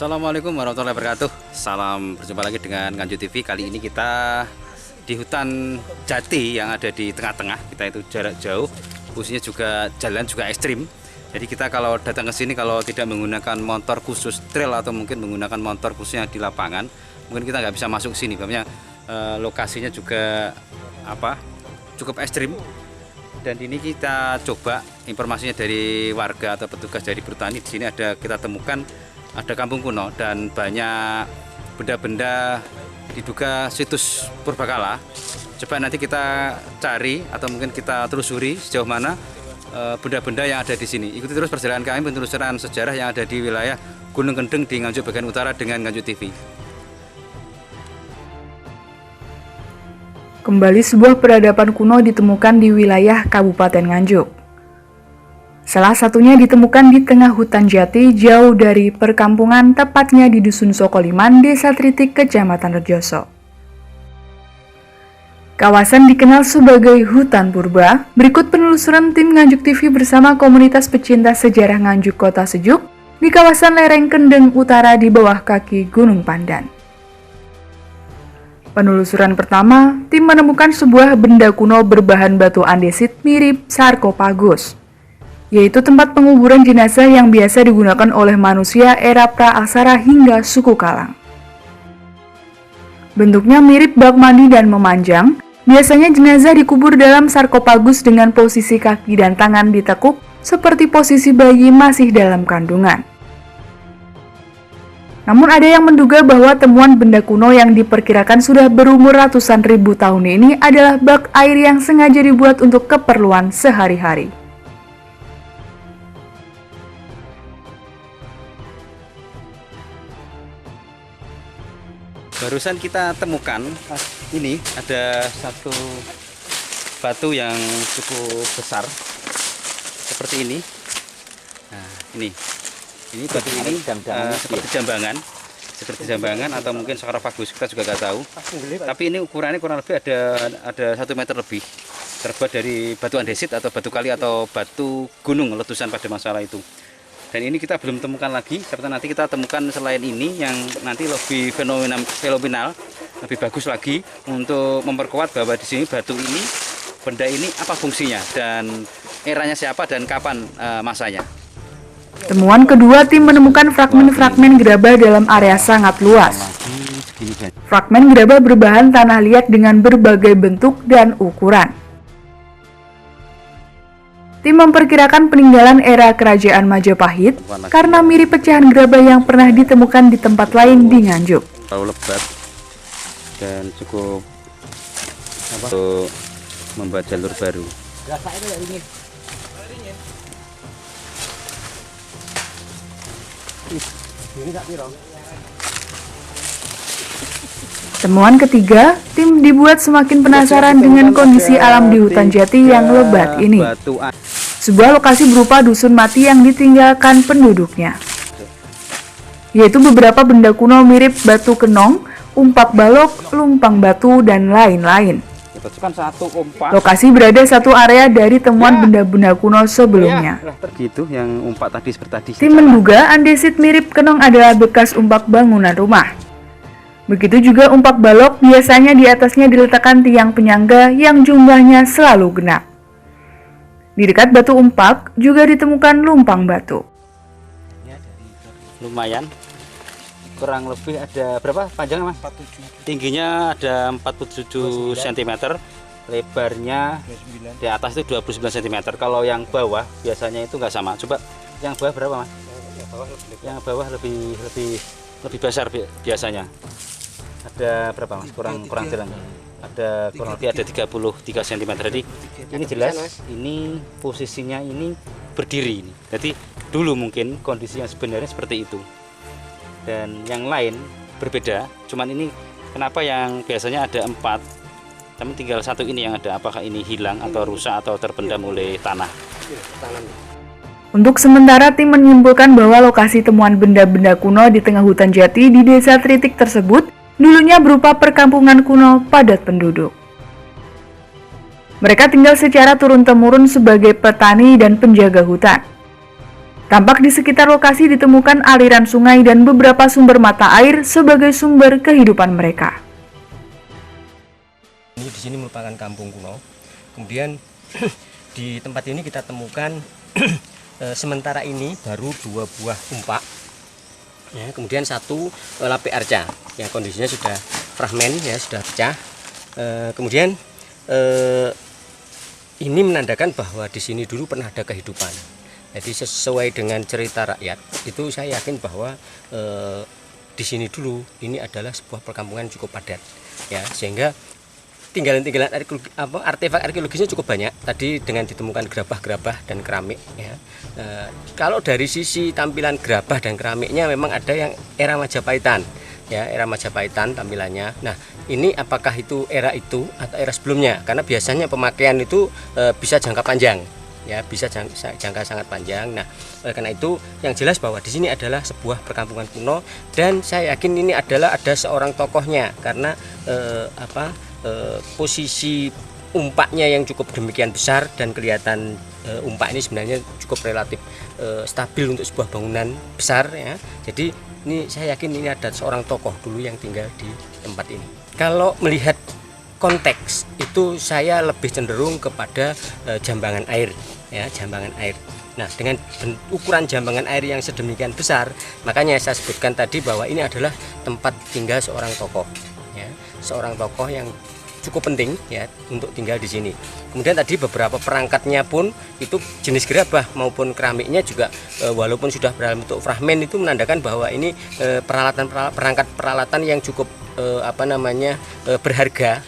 Assalamualaikum warahmatullahi wabarakatuh. Salam berjumpa lagi dengan Nganjuk TV. Kali ini kita di hutan jati yang ada di tengah-tengah. Kita itu jarak jauh, khususnya juga jalan juga ekstrim. Jadi kita kalau datang ke sini kalau tidak menggunakan motor khusus trail atau mungkin menggunakan motor khususnya di lapangan, mungkin kita nggak bisa masuk sini. Karena lokasinya juga cukup ekstrim. Dan ini kita coba informasinya dari warga atau petugas dari perhutani. Di sini kita temukan ada kampung kuno dan banyak benda-benda diduga situs purbakala. Coba nanti kita cari atau mungkin kita telusuri sejauh mana benda-benda yang ada di sini. Ikuti terus perjalanan kami penelusuran sejarah yang ada di wilayah Gunung Kendeng di Nganjuk bagian utara dengan Nganjuk TV. Kembali sebuah peradaban kuno ditemukan di wilayah Kabupaten Nganjuk. Salah satunya ditemukan di tengah hutan jati jauh dari perkampungan, tepatnya di Dusun Sokoliman, Desa Tritik, Kecamatan Rejoso. Kawasan dikenal sebagai hutan purba. Berikut penelusuran tim Nganjuk TV bersama komunitas pecinta sejarah Nganjuk Kota Sejuk di kawasan lereng Kendeng Utara di bawah kaki Gunung Pandan. Penelusuran pertama, tim menemukan sebuah benda kuno berbahan batu andesit mirip sarkofagus, yaitu tempat penguburan jenazah yang biasa digunakan oleh manusia era pra-aksara hingga suku Kalang. Bentuknya mirip bak mandi dan memanjang. Biasanya jenazah dikubur dalam sarkofagus dengan posisi kaki dan tangan ditekuk seperti posisi bayi masih dalam kandungan. Namun ada yang menduga bahwa temuan benda kuno yang diperkirakan sudah berumur ratusan ribu tahun ini adalah bak air yang sengaja dibuat untuk keperluan sehari-hari. Barusan kita temukan ini ada satu batu yang cukup besar seperti ini. Nah, ini batu ini seperti jambangan atau mungkin sarkofagus, kita juga nggak tahu. Tapi ini ukurannya kurang lebih ada 1 meter lebih. Terbuat dari batu andesit atau batu kali atau batu gunung letusan pada masalah itu. Dan ini kita belum temukan lagi, karena nanti kita temukan selain ini yang nanti lebih fenomenal, lebih bagus lagi untuk memperkuat bahwa di sini batu ini, benda ini apa fungsinya dan eranya siapa dan kapan masanya. Temuan kedua, tim menemukan fragmen-fragmen gerabah dalam area sangat luas. Fragmen gerabah berbahan tanah liat dengan berbagai bentuk dan ukuran. Tim memperkirakan peninggalan era kerajaan Majapahit karena mirip pecahan gerabah yang pernah ditemukan di tempat lain di Nganjuk. Terlalu lebat dan cukup untuk membuat jalur baru. Temuan ketiga, tim dibuat semakin penasaran dengan kondisi alam di hutan jati yang lebat ini. Sebuah lokasi berupa dusun mati yang ditinggalkan penduduknya, yaitu beberapa benda kuno mirip batu kenong, umpak balok, lumpang batu, dan lain-lain. Lokasi berada satu area dari temuan benda-benda kuno sebelumnya. Tim menduga andesit mirip kenong adalah bekas umpak bangunan rumah. Begitu juga umpak balok, biasanya di atasnya diletakkan tiang penyangga yang jumlahnya selalu genap. Di dekat batu umpak juga ditemukan lumpang batu. Lumayan, kurang lebih ada berapa panjangnya Mas? 47. Tingginya ada 47 cm, lebarnya di atas itu 29 cm. Kalau yang bawah biasanya itu nggak sama. Coba yang bawah berapa Mas? Yang bawah lebih besar biasanya. Ada berapa Mas? Kurang jalan. Ada kurang lebih ada 33 cm. Jadi ini jelas ini posisinya ini berdiri ini. Jadi dulu mungkin kondisi yang sebenarnya seperti itu. Dan yang lain berbeda. Cuman ini kenapa yang biasanya ada 4, tapi tinggal satu ini yang ada. Apakah ini hilang atau rusak atau terpendam oleh tanah? Untuk sementara, tim menyimpulkan bahwa lokasi temuan benda-benda kuno di tengah hutan jati di Desa Tritik tersebut dulunya berupa perkampungan kuno padat penduduk. Mereka tinggal secara turun-temurun sebagai petani dan penjaga hutan. Tampak di sekitar lokasi ditemukan aliran sungai dan beberapa sumber mata air sebagai sumber kehidupan mereka. Ini di sini merupakan kampung kuno. Kemudian di tempat ini kita temukan sementara ini baru 2 buah umpak. Ya, kemudian 1 lapik arca yang kondisinya sudah fragmen, ya sudah pecah. Kemudian ini menandakan bahwa di sini dulu pernah ada kehidupan. Jadi sesuai dengan cerita rakyat itu saya yakin bahwa di sini dulu ini adalah sebuah perkampungan cukup padat, ya, sehingga tinggalan-tinggalan artefak arkeologisnya cukup banyak. Tadi dengan ditemukan gerabah-gerabah dan keramik, ya. Kalau dari sisi tampilan gerabah dan keramiknya memang ada yang era Majapahitan, ya, era Majapahitan tampilannya. Nah, ini apakah itu era itu atau era sebelumnya? Karena biasanya pemakaian itu bisa jangka panjang, ya, bisa jangka sangat panjang. Nah, karena itu yang jelas bahwa di sini adalah sebuah perkampungan kuno, dan saya yakin ini adalah ada seorang tokohnya karena posisi umpaknya yang cukup demikian besar dan kelihatan umpak ini sebenarnya cukup relatif stabil untuk sebuah bangunan besar, ya. Jadi ini saya yakin ini ada seorang tokoh dulu yang tinggal di tempat ini. Kalau melihat konteks itu saya lebih cenderung kepada jambangan air, ya, jambangan air. Nah, dengan ukuran jambangan air yang sedemikian besar, makanya saya sebutkan tadi bahwa ini adalah tempat tinggal seorang tokoh, ya, seorang tokoh yang cukup penting, ya, untuk tinggal di sini. Kemudian tadi beberapa perangkatnya pun itu jenis gerabah maupun keramiknya juga walaupun sudah dalam bentuk fragmen itu menandakan bahwa ini peralatan yang cukup berharga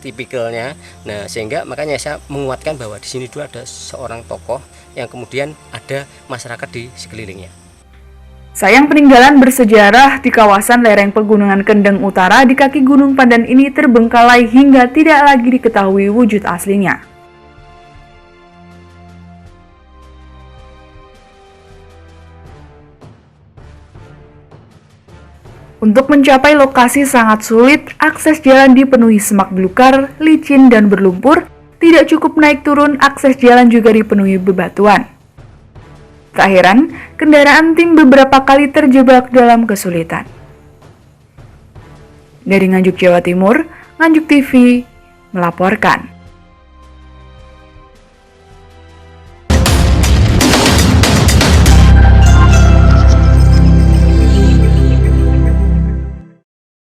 tipikalnya. Nah, sehingga makanya saya menguatkan bahwa di sini dulu ada seorang tokoh yang kemudian ada masyarakat di sekelilingnya. Sayang peninggalan bersejarah di kawasan lereng Pegunungan Kendeng Utara di kaki Gunung Pandan ini terbengkalai hingga tidak lagi diketahui wujud aslinya. Untuk mencapai lokasi sangat sulit, akses jalan dipenuhi semak belukar, licin, dan berlumpur. Tidak cukup naik turun, akses jalan juga dipenuhi bebatuan. Tak heran, kendaraan tim beberapa kali terjebak dalam kesulitan. Dari Nganjuk, Jawa Timur, Nganjuk TV melaporkan.